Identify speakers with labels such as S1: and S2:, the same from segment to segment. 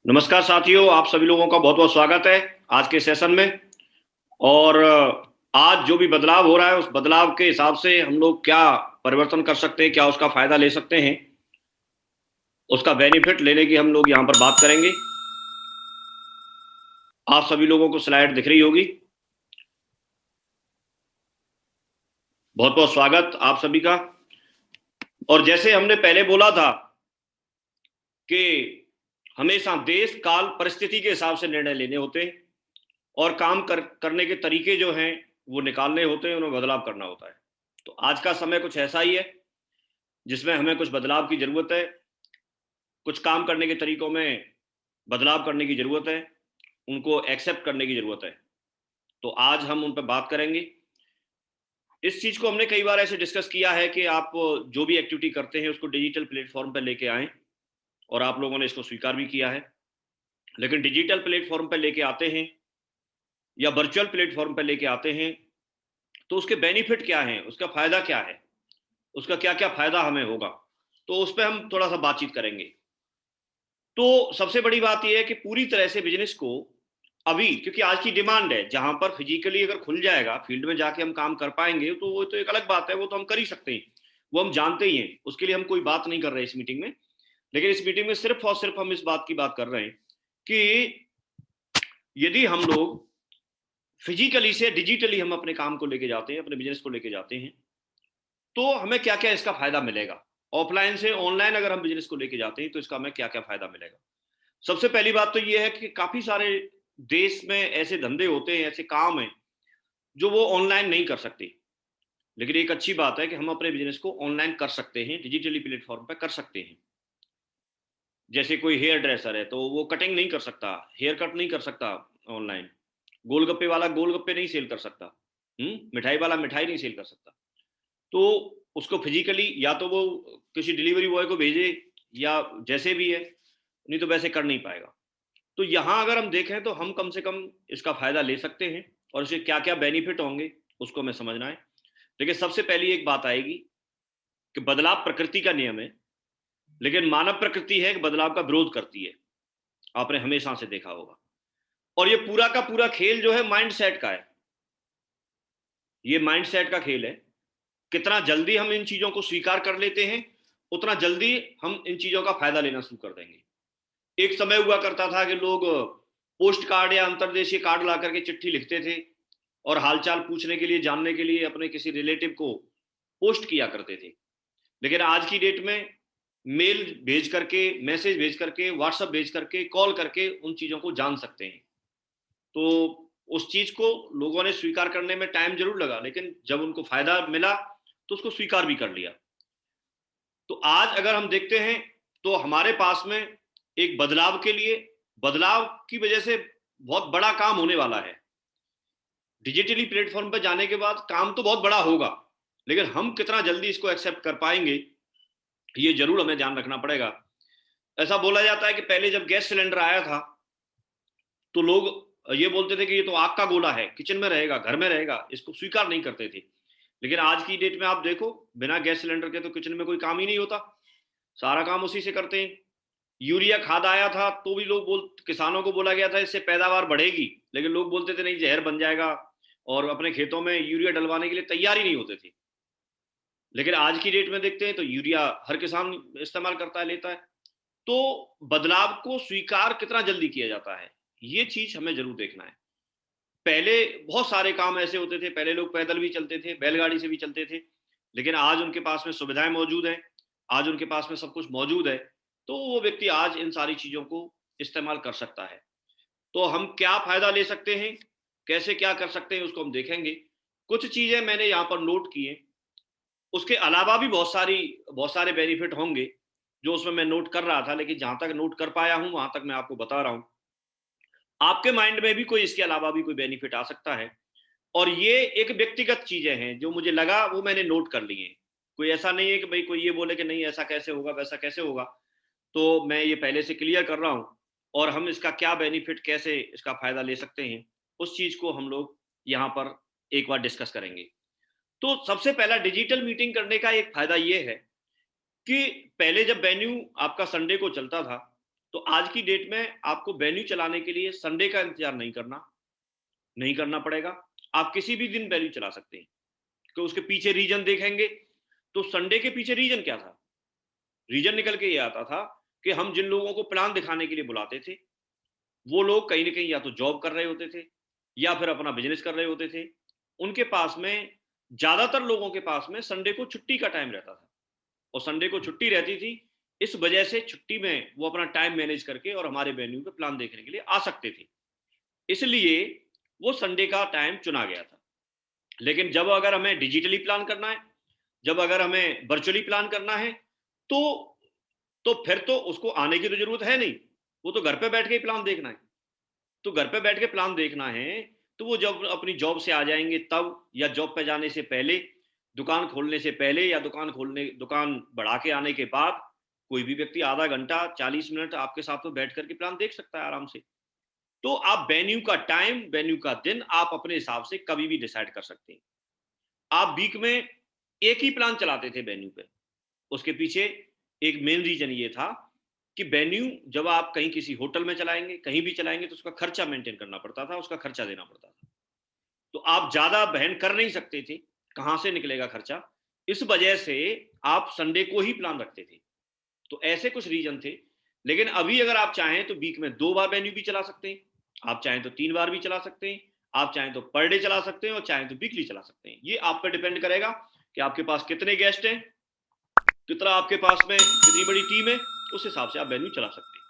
S1: नमस्कार साथियों, आप सभी लोगों का बहुत बहुत स्वागत है आज के सेशन में। और आज जो भी बदलाव हो रहा है उस बदलाव के हिसाब से हम लोग क्या परिवर्तन कर सकते हैं, क्या उसका फायदा ले सकते हैं, उसका बेनिफिट लेने की हम लोग यहाँ पर बात करेंगे। आप सभी लोगों को स्लाइड दिख रही होगी। बहुत बहुत स्वागत आप सभी का। और जैसे हमने पहले बोला था कि हमेशा देश काल परिस्थिति के हिसाब से निर्णय लेने होते हैं और करने के तरीके जो हैं वो निकालने होते हैं, उन्हें बदलाव करना होता है। तो आज का समय कुछ ऐसा ही है जिसमें हमें कुछ बदलाव की जरूरत है, कुछ काम करने के तरीकों में बदलाव करने की जरूरत है, उनको एक्सेप्ट करने की जरूरत है। तो आज हम उन पर बात करेंगे। इस चीज को हमने कई बार ऐसे डिस्कस किया है कि आप जो भी एक्टिविटी करते हैं उसको डिजिटल प्लेटफॉर्म पर लेके आएं, और आप लोगों ने इसको स्वीकार भी किया है। लेकिन डिजिटल प्लेटफॉर्म पर लेके आते हैं या वर्चुअल प्लेटफॉर्म पर लेके आते हैं तो उसके बेनिफिट क्या हैं, उसका फायदा क्या है, उसका क्या क्या फायदा हमें होगा, तो उस पर हम थोड़ा सा बातचीत करेंगे। तो सबसे बड़ी बात यह है कि पूरी तरह से बिजनेस को अभी, क्योंकि आज की डिमांड है, जहां पर फिजिकली अगर खुल जाएगा, फील्ड में जाके हम काम कर पाएंगे तो वो तो एक अलग बात है, वो तो हम कर ही सकते हैं, वो हम जानते ही हैं, उसके लिए हम कोई बात नहीं कर रहे इस मीटिंग में। लेकिन इस मीटिंग में सिर्फ और सिर्फ हम इस बात की बात कर रहे हैं कि यदि हम लोग फिजिकली से डिजिटली हम अपने काम को लेके जाते हैं, अपने बिजनेस को लेके जाते हैं, तो हमें क्या क्या इसका फायदा मिलेगा। ऑफलाइन से ऑनलाइन अगर हम बिजनेस को लेके जाते हैं तो इसका हमें क्या क्या फायदा मिलेगा। सबसे पहली बात तो ये है कि काफी सारे देश में ऐसे धंधे होते हैं, ऐसे काम हैं जो वो ऑनलाइन नहीं कर सकते। लेकिन एक अच्छी बात है कि हम अपने बिजनेस को ऑनलाइन कर सकते हैं, डिजिटली प्लेटफॉर्म पर कर सकते हैं। जैसे कोई हेयर ड्रेसर है तो वो कटिंग नहीं कर सकता, हेयर कट नहीं कर सकता ऑनलाइन। गोलगप्पे वाला गोलगप्पे नहीं सेल कर सकता, मिठाई वाला मिठाई नहीं सेल कर सकता। तो उसको फिजिकली या तो वो किसी डिलीवरी बॉय को भेजे या जैसे भी है, नहीं तो वैसे कर नहीं पाएगा। तो यहाँ अगर हम देखें तो हम कम से कम इसका फायदा ले सकते हैं, और इसके क्या क्या बेनिफिट होंगे उसको हमें समझना है। लेकिन सबसे पहली एक बात आएगी कि बदलाव प्रकृति का नियम है, लेकिन मानव प्रकृति है कि बदलाव का विरोध करती है। आपने हमेशा से देखा होगा। और ये पूरा का पूरा खेल जो है माइंड सेट का है, ये माइंड सेट का खेल है। कितना जल्दी हम इन चीजों को स्वीकार कर लेते हैं, उतना जल्दी हम इन चीजों का फायदा लेना शुरू कर देंगे। एक समय हुआ करता था कि लोग पोस्ट कार्ड या अंतर्देशीय कार्ड ला करके चिट्ठी लिखते थे और हालचाल पूछने के लिए, जानने के लिए अपने किसी रिलेटिव को पोस्ट किया करते थे। लेकिन आज की डेट में मेल भेज करके, मैसेज भेज करके, व्हाट्सएप भेज करके, कॉल करके उन चीजों को जान सकते हैं। तो उस चीज को लोगों ने स्वीकार करने में टाइम जरूर लगा, लेकिन जब उनको फायदा मिला तो उसको स्वीकार भी कर लिया। तो आज अगर हम देखते हैं तो हमारे पास में एक बदलाव के लिए, बदलाव की वजह से बहुत बड़ा काम होने वाला है। डिजिटली प्लेटफॉर्म पर जाने के बाद काम तो बहुत बड़ा होगा, लेकिन हम कितना जल्दी इसको एक्सेप्ट कर पाएंगे ये जरूर हमें ध्यान रखना पड़ेगा। ऐसा बोला जाता है कि पहले जब गैस सिलेंडर आया था तो लोग ये बोलते थे कि ये तो आग का गोला है, किचन में रहेगा, घर में रहेगा, इसको स्वीकार नहीं करते थे। लेकिन आज की डेट में आप देखो, बिना गैस सिलेंडर के तो किचन में कोई काम ही नहीं होता, सारा काम उसी से करते हैं। यूरिया खाद आया था तो भी किसानों को बोला गया था इससे पैदावार बढ़ेगी, लेकिन लोग बोलते थे नहीं, जहर बन जाएगा, और अपने खेतों में यूरिया डलवाने के लिए तैयार ही नहीं होते थे। लेकिन आज की डेट में देखते हैं तो यूरिया हर किसान इस्तेमाल करता है, लेता है। तो बदलाव को स्वीकार कितना जल्दी किया जाता है, ये चीज हमें जरूर देखना है। पहले बहुत सारे काम ऐसे होते थे, पहले लोग पैदल भी चलते थे, बैलगाड़ी से भी चलते थे, लेकिन आज उनके पास में सुविधाएं मौजूद हैं, आज उनके पास में सब कुछ मौजूद है, तो वो व्यक्ति आज इन सारी चीजों को इस्तेमाल कर सकता है। तो हम क्या फायदा ले सकते हैं, कैसे क्या कर सकते हैं, उसको हम देखेंगे। कुछ चीजें मैंने यहाँ पर नोट की हैं, उसके अलावा भी बहुत सारे बेनिफिट होंगे जो उसमें मैं नोट कर रहा था, लेकिन जहां तक नोट कर पाया हूं वहां तक मैं आपको बता रहा हूं। आपके माइंड में भी कोई इसके अलावा भी कोई बेनिफिट आ सकता है, और ये एक व्यक्तिगत चीजें हैं जो मुझे लगा वो मैंने नोट कर ली हैं। कोई ऐसा नहीं है कि भाई कोई ये बोले कि नहीं ऐसा कैसे होगा, वैसा कैसे होगा। तो मैं ये पहले से क्लियर कर रहा हूं, और हम इसका क्या बेनिफिट, कैसे इसका फायदा ले सकते हैं, उस चीज को हम लोग यहाँ पर एक बार डिस्कस करेंगे। तो सबसे पहला डिजिटल मीटिंग करने का एक फायदा ये है कि पहले जब वेन्यू आपका संडे को चलता था तो आज की डेट में आपको वेन्यू चलाने के लिए संडे का इंतजार नहीं करना पड़ेगा। आप किसी भी दिन वेन्यू चला सकते हैं। तो उसके पीछे रीजन देखेंगे तो संडे के पीछे रीजन क्या था? रीजन निकल के ये आता था कि हम जिन लोगों को प्लान दिखाने के लिए बुलाते थे, वो लोग कहीं ना कहीं या तो जॉब कर रहे होते थे या फिर अपना बिजनेस कर रहे होते थे। उनके पास में, ज्यादातर लोगों के पास में संडे को छुट्टी का टाइम रहता था और संडे को छुट्टी रहती थी। इस वजह से छुट्टी में वो अपना टाइम मैनेज करके और हमारे वेन्यू पे प्लान देखने के लिए आ सकते थे। इसलिए वो संडे का टाइम चुना गया था। लेकिन जब अगर हमें डिजिटली प्लान करना है, जब अगर हमें वर्चुअली प्लान करना है, तो फिर तो उसको आने की तो जरूरत है नहीं। वो तो घर पे बैठ के ही प्लान देखना है। तो घर पे बैठ के प्लान देखना है तो वो जब अपनी जॉब से आ जाएंगे तब, या जॉब पे जाने से पहले, दुकान खोलने से पहले, या दुकान बढ़ा के आने के बाद, कोई भी व्यक्ति आधा घंटा 40 मिनट आपके साथ में बैठ करके प्लान देख सकता है आराम से। तो आप वेन्यू का टाइम, वेन्यू का दिन आप अपने हिसाब से कभी भी डिसाइड कर सकते हैं। आप वीक में एक ही प्लान चलाते थे वेन्यू पे। उसके पीछे एक मेन रीजन ये था कि वेन्यू जब आप कहीं किसी होटल में चलाएंगे, कहीं भी चलाएंगे, तो उसका खर्चा मेंटेन करना पड़ता था, उसका खर्चा देना पड़ता था। तो आप ज्यादा बहन कर नहीं सकते थे, कहां से निकलेगा खर्चा। इस वजह से आप संडे को ही प्लान रखते थे। तो ऐसे कुछ रीजन थे। लेकिन अभी अगर आप चाहें तो वीक में 2 बार वेन्यू भी चला सकते हैं, आप चाहें तो 3 बार भी चला सकते हैं, आप चाहें तो पर डे चला सकते हैं और चाहें तो वीकली चला सकते हैं। ये आप पर डिपेंड करेगा कि आपके पास कितने गेस्ट हैं, कितना आपके पास में कितनी बड़ी टीम है, उस हिसाब से आप वेन्यू चला सकते हैं।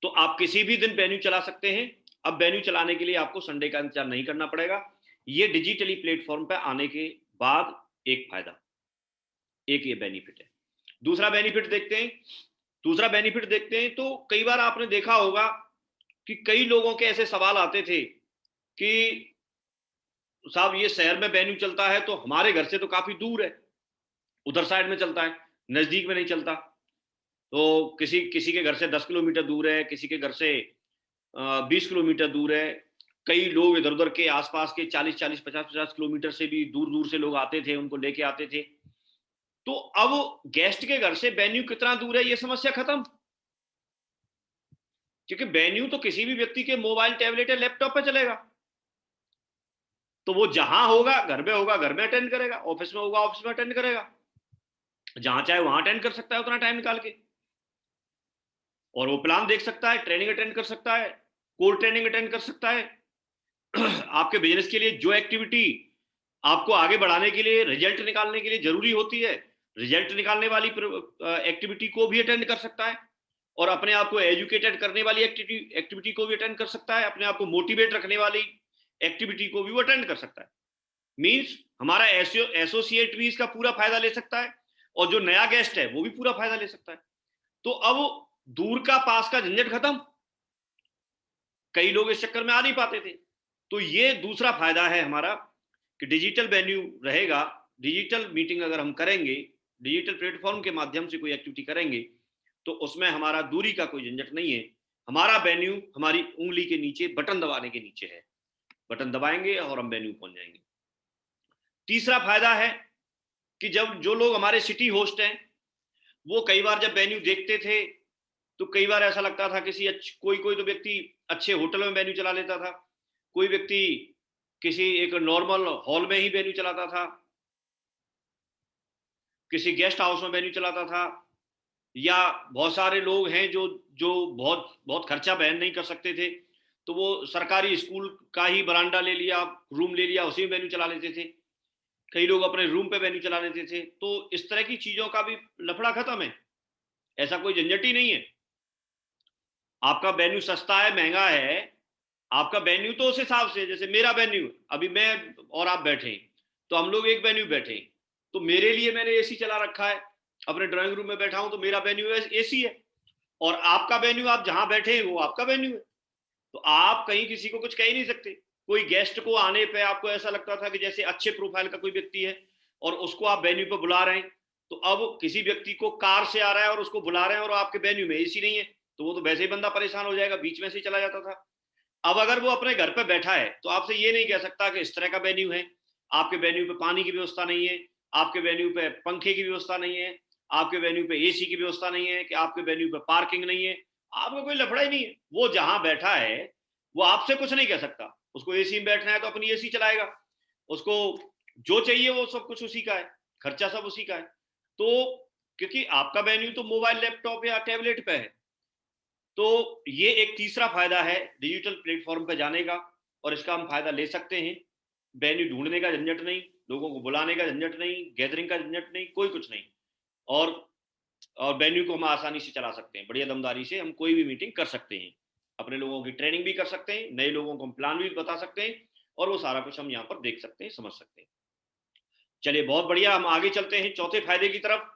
S1: तो आप किसी भी दिन वेन्यू चला सकते हैं। अब वेन्यू चलाने के लिए आपको संडे का इंतजार नहीं करना पड़ेगा। ये डिजिटली प्लेटफॉर्म पर आने के बाद एक फायदा, एक ये बेनिफिट है। दूसरा बेनिफिट देखते हैं तो कई बार आपने देखा होगा कि कई लोगों के ऐसे सवाल आते थे कि साहब ये शहर में वेन्यू चलता है तो हमारे घर से तो काफी दूर है, उधर साइड में चलता है, नजदीक में नहीं चलता। तो किसी किसी के घर से 10 किलोमीटर दूर है, किसी के घर से 20 किलोमीटर दूर है। कई लोग इधर उधर के आसपास के 40-40, 50-50 किलोमीटर से भी दूर दूर से लोग आते थे, उनको लेके आते थे। तो अब गेस्ट के घर से वेन्यू कितना दूर है ये समस्या खत्म, क्योंकि वेन्यू तो किसी भी व्यक्ति के मोबाइल, टैबलेट या लैपटॉप पे चलेगा। तो वो जहां होगा घर में अटेंड करेगा, ऑफिस में होगा ऑफिस में अटेंड करेगा, जहां चाहे वहां अटेंड कर सकता है उतना टाइम निकाल के। और वो प्लान देख सकता है, ट्रेनिंग अटेंड कर सकता है, कोर ट्रेनिंग अटेंड कर सकता है। आपके बिजनेस के लिए जो एक्टिविटी आपको आगे बढ़ाने के लिए, रिजल्ट निकालने के लिए जरूरी होती है, रिजल्ट निकालने वाली एक्टिविटी को भी अटेंड कर सकता है। और अपने आप को एजुकेटेड करने वाली एक्टिविटी को भी अटेंड कर सकता है, अपने आप को मोटिवेट रखने वाली एक्टिविटी को भी वो अटेंड कर सकता है। मींस हमारा एसोसिएट भी इसका पूरा फायदा ले सकता है और जो नया गेस्ट है वो भी पूरा फायदा ले सकता है। तो अब दूर का पास का झंझट खत्म। कई लोग इस चक्कर में आ नहीं पाते थे। तो ये दूसरा फायदा है हमारा कि डिजिटल वेन्यू रहेगा। डिजिटल मीटिंग अगर हम करेंगे, डिजिटल प्लेटफॉर्म के माध्यम से कोई एक्टिविटी करेंगे, तो उसमें हमारा दूरी का कोई झंझट नहीं है। हमारा वेन्यू हमारी उंगली के नीचे, बटन दबाने के नीचे है। बटन दबाएंगे और हम वेन्यू पहुंच जाएंगे। तीसरा फायदा है कि जब जो लोग हमारे सिटी होस्ट हैं, वो कई बार जब वेन्यू देखते थे तो कई बार ऐसा लगता था कोई कोई तो व्यक्ति अच्छे होटल में वेन्यू चला लेता था, कोई व्यक्ति किसी एक नॉर्मल हॉल में ही वेन्यू चलाता था, किसी गेस्ट हाउस में वेन्यू चलाता था। या बहुत सारे लोग हैं जो जो बहुत बहुत खर्चा बहन नहीं कर सकते थे, तो वो सरकारी स्कूल का ही बरांडा ले लिया, रूम ले लिया, उसी में वेन्यू चला लेते थे। कई लोग अपने रूम पे वेन्यू चला लेते थे। तो इस तरह की चीजों का भी लफड़ा खत्म है, ऐसा कोई झंझट ही नहीं है। आपका वेन्यू सस्ता है, महंगा है, आपका वेन्यू तो उस हिसाब से, जैसे मेरा वेन्यू, अभी मैं और आप बैठे हैं तो हम लोग एक वेन्यू बैठे हैं, तो मेरे लिए मैंने एसी चला रखा है, अपने ड्राइंग रूम में बैठा हूं तो मेरा वेन्यू एसी है। और आपका वेन्यू, आप जहां बैठे हैं वो आपका वेन्यू है। तो आप कहीं किसी को कुछ कह ही नहीं सकते। कोई गेस्ट को आने पे आपको ऐसा लगता था कि जैसे अच्छे प्रोफाइल का कोई व्यक्ति है और उसको आप वेन्यू पे बुला रहे हैं, तो अब किसी व्यक्ति को कार से आ रहा है और उसको बुला रहे हैं और आपके वेन्यू में एसी नहीं है, तो वो तो वैसे ही बंदा परेशान हो जाएगा, बीच में से ही चला जाता था। अब अगर वो अपने घर पे बैठा है तो आपसे ये नहीं कह सकता कि इस तरह का वेन्यू है, आपके वेन्यू पे पानी की व्यवस्था नहीं है, आपके वेन्यू पे पंखे की व्यवस्था नहीं है, आपके वेन्यू पे एसी की व्यवस्था नहीं है, कि आपके वेन्यू पे पार्किंग नहीं है, आपका कोई लफड़ा ही नहीं है। वो जहां बैठा है वो आपसे कुछ नहीं कह सकता। उसको एसी में बैठना है तो अपनी एसी चलाएगा, उसको जो चाहिए वो सब कुछ उसी का है, खर्चा सब उसी का है। तो क्योंकि आपका वेन्यू तो मोबाइल, लैपटॉप या टैबलेट पे है। तो ये एक तीसरा फायदा है डिजिटल प्लेटफॉर्म पे जाने का, और इसका हम फायदा ले सकते हैं। वेन्यू ढूंढने का झंझट नहीं, लोगों को बुलाने का झंझट नहीं, गैदरिंग का झंझट नहीं, कोई कुछ नहीं। और वेन्यू को हम आसानी से चला सकते हैं, बढ़िया दमदारी से हम कोई भी मीटिंग कर सकते हैं, अपने लोगों की ट्रेनिंग भी कर सकते हैं, नए लोगों को हम प्लान भी बता सकते हैं, और वो सारा कुछ हम यहाँ पर देख सकते हैं, समझ सकते हैं। चलिए बहुत बढ़िया, हम आगे चलते हैं चौथे फायदे की तरफ।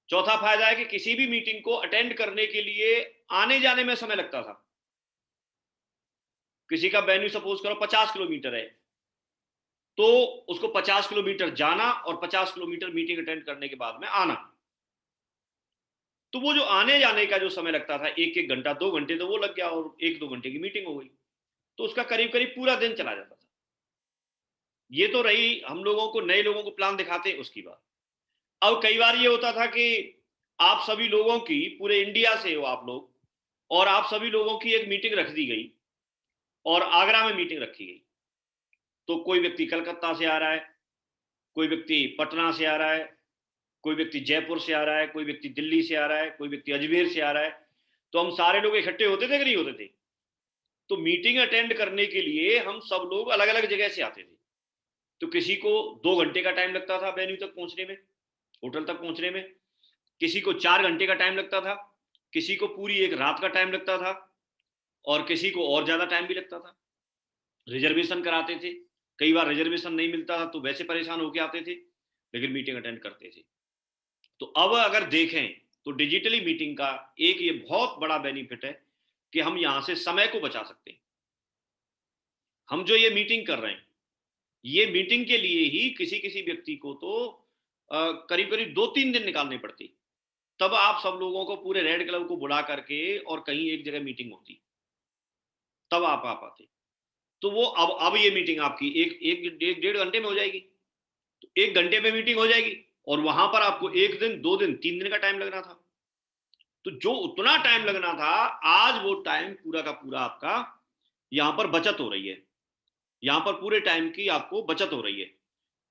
S1: चौथा फायदा है कि किसी भी मीटिंग को अटेंड करने के लिए आने जाने में समय लगता था। किसी का वेन्यू सपोज करो 50 किलोमीटर है, तो उसको 50 किलोमीटर जाना और 50 किलोमीटर मीटिंग अटेंड करने के बाद में आना। तो वो जो आने जाने का जो समय लगता था, 1-1 घंटा 2 घंटे, तो वो लग गया और 1-2 घंटे की मीटिंग हो गई। तो उसका करीब करीब पूरा दिन चला जाता था। ये तो रही हम लोगों को, नए लोगों को प्लान दिखाते हैं उसकी बात। अब कई बार ये होता था कि आप सभी लोगों की, पूरे इंडिया से हो आप लोग, और आप सभी लोगों की एक मीटिंग रख दी गई और आगरा में मीटिंग रखी गई। तो कोई व्यक्ति कलकत्ता से आ रहा है, कोई व्यक्ति पटना से आ रहा है, कोई व्यक्ति जयपुर से आ रहा है, कोई व्यक्ति दिल्ली से आ रहा है, कोई व्यक्ति अजमेर से आ रहा है। तो हम सारे लोग इकट्ठे होते थे कि नहीं होते थे? तो मीटिंग अटेंड करने के लिए हम सब लोग अलग अलग जगह से आते थे। तो किसी को 2 घंटे का टाइम लगता था वेन्यू तक पहुंचने में, होटल तक पहुंचने में, किसी को 4 घंटे का टाइम लगता था, किसी को पूरी एक रात का टाइम लगता था, और किसी को और ज्यादा टाइम भी लगता था। रिजर्वेशन कराते थे, कई बार रिजर्वेशन नहीं मिलता था तो वैसे परेशान होके आते थे, लेकिन मीटिंग अटेंड करते थे। तो अब अगर देखें तो डिजिटली मीटिंग का एक ये बहुत बड़ा बेनिफिट है कि हम यहां से समय को बचा सकते हैं। हम जो ये मीटिंग कर रहे हैं, ये मीटिंग के लिए ही किसी किसी व्यक्ति को तो करीब करीब 2-3 दिन निकालने पड़ते, तब आप सब लोगों को, पूरे रेड क्लब को बुला करके और कहीं एक जगह मीटिंग होती, तब आप आ पाते। तो वो अब ये मीटिंग आपकी एक एक 1-1.5 घंटे में हो जाएगी। तो 1 घंटे में मीटिंग हो जाएगी, और वहां पर आपको 1 दिन 2 दिन 3 दिन का टाइम लगना था। तो जो उतना टाइम लगना था, आज वो टाइम पूरा का पूरा आपका यहां पर बचत हो रही है। यहां पर पूरे टाइम की आपको बचत हो रही है।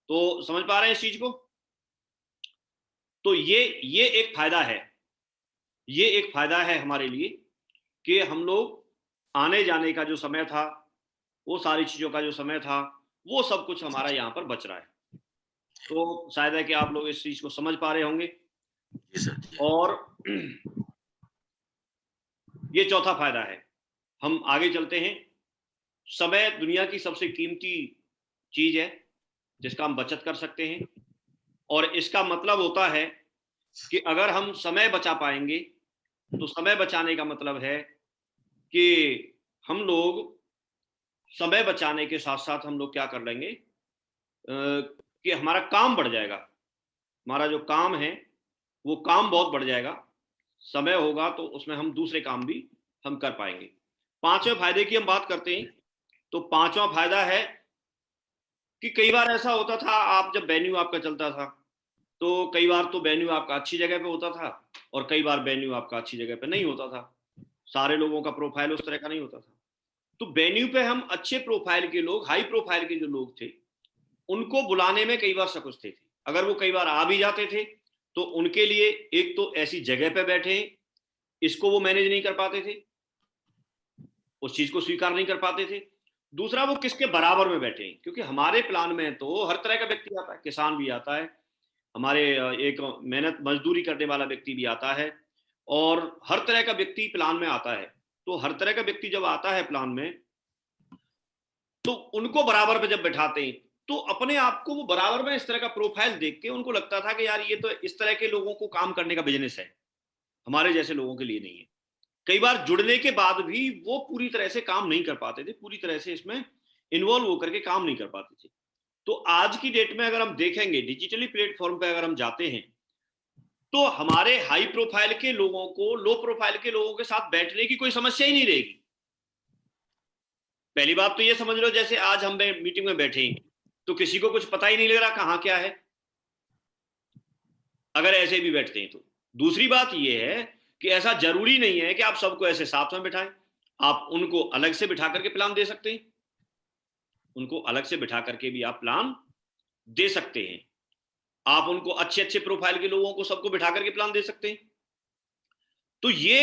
S1: तो समझ पा रहे हैं इस चीज को? तो ये एक फायदा है, ये एक फायदा है हमारे लिए कि हम लोग आने जाने का जो समय था, वो सारी चीजों का जो समय था, वो सब कुछ हमारा यहाँ पर बच रहा है। तो शायद है कि आप लोग इस चीज को समझ पा रहे होंगे।
S2: जी सर।
S1: और ये चौथा फायदा है। हम आगे चलते हैं। समय दुनिया की सबसे कीमती चीज है जिसका हम बचत कर सकते हैं, और इसका मतलब होता है कि अगर हम समय बचा पाएंगे, तो समय बचाने का मतलब है कि हम लोग समय बचाने के साथ साथ हम लोग क्या कर लेंगे, कि हमारा काम बढ़ जाएगा। हमारा जो काम है वो काम बहुत बढ़ जाएगा। समय होगा तो उसमें हम दूसरे काम भी हम कर पाएंगे। पांचवें फायदे की हम बात करते हैं। तो पांचवा फायदा है कि कई बार ऐसा होता था, आप जब वेन्यू आपका चलता था, तो कई बार तो वेन्यू आपका अच्छी जगह पे होता था, और कई बार वेन्यू आपका अच्छी जगह पे नहीं होता था। सारे लोगों का प्रोफाइल उस तरह का नहीं होता था। तो वेन्यू पे हम अच्छे प्रोफाइल के लोग, हाई प्रोफाइल के जो लोग थे, उनको बुलाने में कई बार संकोचते थे। अगर वो कई बार आ भी जाते थे, तो उनके लिए एक तो ऐसी जगह पे बैठे, इसको वो मैनेज नहीं कर पाते थे, उस चीज को स्वीकार नहीं कर पाते थे। दूसरा, वो किसके बराबर में बैठे, क्योंकि हमारे प्लान में तो हर तरह का व्यक्ति आता है, किसान भी आता है, हमारे एक मेहनत मजदूरी करने वाला व्यक्ति भी आता है, और हर तरह का व्यक्ति प्लान में आता है। तो हर तरह का व्यक्ति जब आता है प्लान में, तो उनको बराबर पे जब बैठाते हैं, तो अपने आप को वो बराबर में इस तरह का प्रोफाइल देख के उनको लगता था कि यार ये तो इस तरह के लोगों को काम करने का बिजनेस है, हमारे जैसे लोगों के लिए नहीं है। कई बार जुड़ने के बाद भी वो पूरी तरह से काम नहीं कर पाते थे, पूरी तरह से इसमें इन्वॉल्व होकर के काम नहीं कर पाते थे। तो आज की डेट में अगर हम देखेंगे, डिजिटली प्लेटफॉर्म पे अगर हम जाते हैं, तो हमारे हाई प्रोफाइल के लोगों को लो प्रोफाइल के लोगों के साथ बैठने की कोई समस्या ही नहीं रहेगी। पहली बात तो ये समझ लो, जैसे आज हम मीटिंग में बैठे हैं, तो किसी को कुछ पता ही नहीं लग रहा कहाँ क्या है। अगर ऐसे भी बैठते हैं तो। दूसरी बात यह है कि ऐसा जरूरी नहीं है कि आप सबको ऐसे साथ में बिठाएं, आप उनको अलग से बिठा करके प्लान दे सकते हैं, उनको अलग से बिठा करके भी आप प्लान दे सकते हैं। आप उनको अच्छे अच्छे प्रोफाइल के लोगों को सबको बिठा करके प्लान दे सकते हैं। तो ये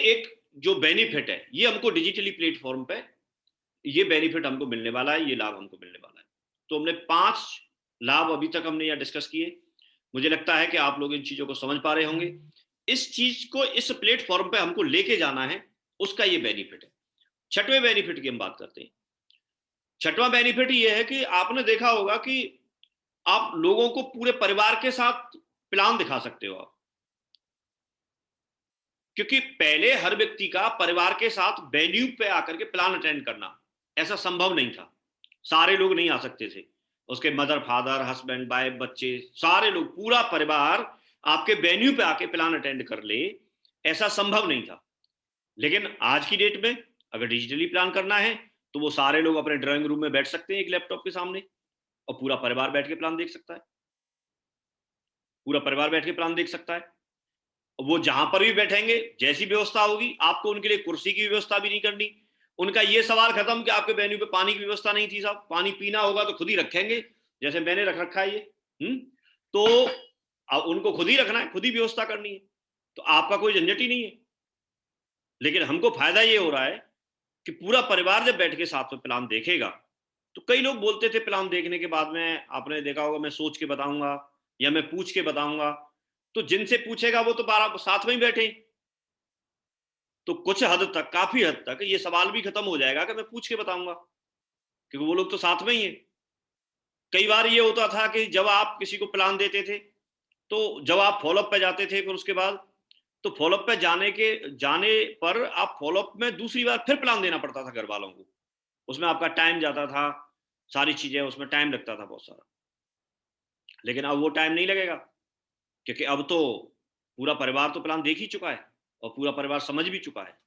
S1: एक जो बेनिफिट है, ये हमको डिजिटली प्लेटफॉर्म पे ये बेनिफिट हमको मिलने वाला है, ये लाभ हमको मिलने वाला है। तो हमने 5 लाभ अभी तक हमने यहाँ डिस्कस किए। मुझे लगता है कि आप लोग इन चीजों को समझ पा रहे होंगे। इस चीज को इस प्लेटफॉर्म पे हमको लेके जाना है, उसका ये बेनिफिट है। छठवें बेनिफिट की हम बात करते हैं। छठवां बेनिफिट ये है कि आपने देखा होगा कि आप लोगों को पूरे परिवार के साथ प्लान दिखा सकते हो आप, क्योंकि पहले हर व्यक्ति का परिवार के साथ वेन्यू पे आकर के प्लान अटेंड करना ऐसा संभव नहीं था। सारे लोग नहीं आ सकते थे, उसके मदर फादर हस्बैंड वाइफ बच्चे सारे लोग पूरा परिवार आपके वेन्यू पे आके प्लान अटेंड कर ले, ऐसा संभव नहीं था। लेकिन आज की डेट में अगर डिजिटली प्लान करना है तो वो सारे लोग अपने ड्राइंग रूम में बैठ सकते हैं एक लैपटॉप के सामने, और पूरा परिवार बैठ के प्लान देख सकता है, पूरा परिवार बैठ के प्लान देख सकता है। वो जहां पर भी बैठेंगे, जैसी व्यवस्था होगी, आपको उनके लिए कुर्सी की व्यवस्था भी नहीं करनी। उनका ये सवाल खत्म कि आपके वेन्यू पे पानी की व्यवस्था नहीं थी, साहब पानी पीना होगा तो खुद ही रखेंगे, जैसे मैंने रख रखा है ये। तो अब उनको खुद ही रखना है, खुद ही व्यवस्था करनी है, तो आपका कोई झंझट ही नहीं है। लेकिन हमको फायदा ये हो रहा है कि पूरा परिवार जब बैठ के साथ में प्लान देखेगा, तो कई लोग बोलते थे प्लान देखने के बाद में, आपने देखा होगा, मैं सोच के बताऊंगा या मैं पूछ के बताऊंगा। तो जिनसे पूछेगा वो तो 12 साथ में ही बैठे, तो कुछ हद तक, काफी हद तक ये सवाल भी खत्म हो जाएगा कि मैं पूछ के बताऊंगा, क्योंकि वो लोग तो साथ में ही है। कई बार ये होता था कि जब आप किसी को प्लान देते थे, तो जब आप फॉलोअप पे जाते थे फिर उसके बाद, तो फॉलोअप पे जाने पर आप फॉलोअप में दूसरी बार फिर प्लान देना पड़ता था घर वालों को, उसमें आपका टाइम जाता था, सारी चीजें उसमें टाइम लगता था बहुत सारा। लेकिन अब वो टाइम नहीं लगेगा, क्योंकि अब तो पूरा परिवार तो प्लान देख ही चुका है और पूरा परिवार समझ भी चुका है।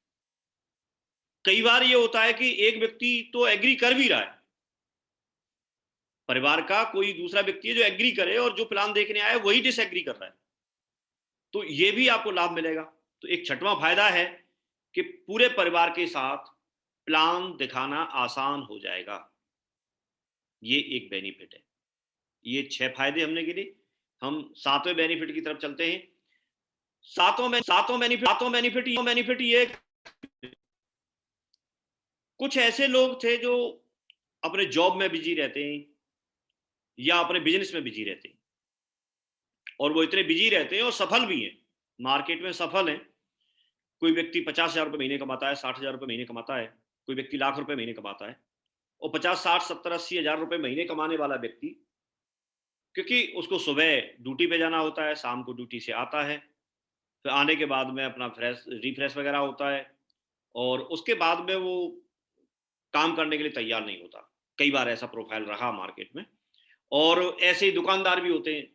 S1: कई बार ये होता है कि एक व्यक्ति तो एग्री कर भी रहा है, परिवार का कोई दूसरा व्यक्ति है जो एग्री करे, और जो प्लान देखने आया है वही डिसएग्री कर रहा है, तो ये भी आपको लाभ मिलेगा। तो एक छठवां फायदा है कि पूरे परिवार के साथ प्लान दिखाना आसान हो जाएगा, ये एक बेनिफिट है। ये 6 फायदे हमने गिने। हम 7वें बेनिफिट की तरफ चलते हैं। सातों बेनिफिट ये, कुछ ऐसे लोग थे जो अपने जॉब में बिजी रहते हैं या अपने बिजनेस में बिजी रहते हैं, और वो इतने बिजी रहते हैं और सफल भी हैं, मार्केट में सफल हैं। कोई व्यक्ति 50,000 रुपये महीने कमाता है, 60,000 रुपये महीने कमाता है, कोई व्यक्ति लाख रुपए महीने कमाता है, और 50, 60, 70, 80,000 रुपये महीने कमाने वाला व्यक्ति, क्योंकि उसको सुबह ड्यूटी पे जाना होता है, शाम को ड्यूटी से आता है, फिर आने के बाद में अपना रिफ्रेश वगैरह होता है, और उसके बाद में वो काम करने के लिए तैयार नहीं होता। कई बार ऐसा प्रोफाइल रहा मार्केट में। और ऐसे ही दुकानदार भी होते हैं,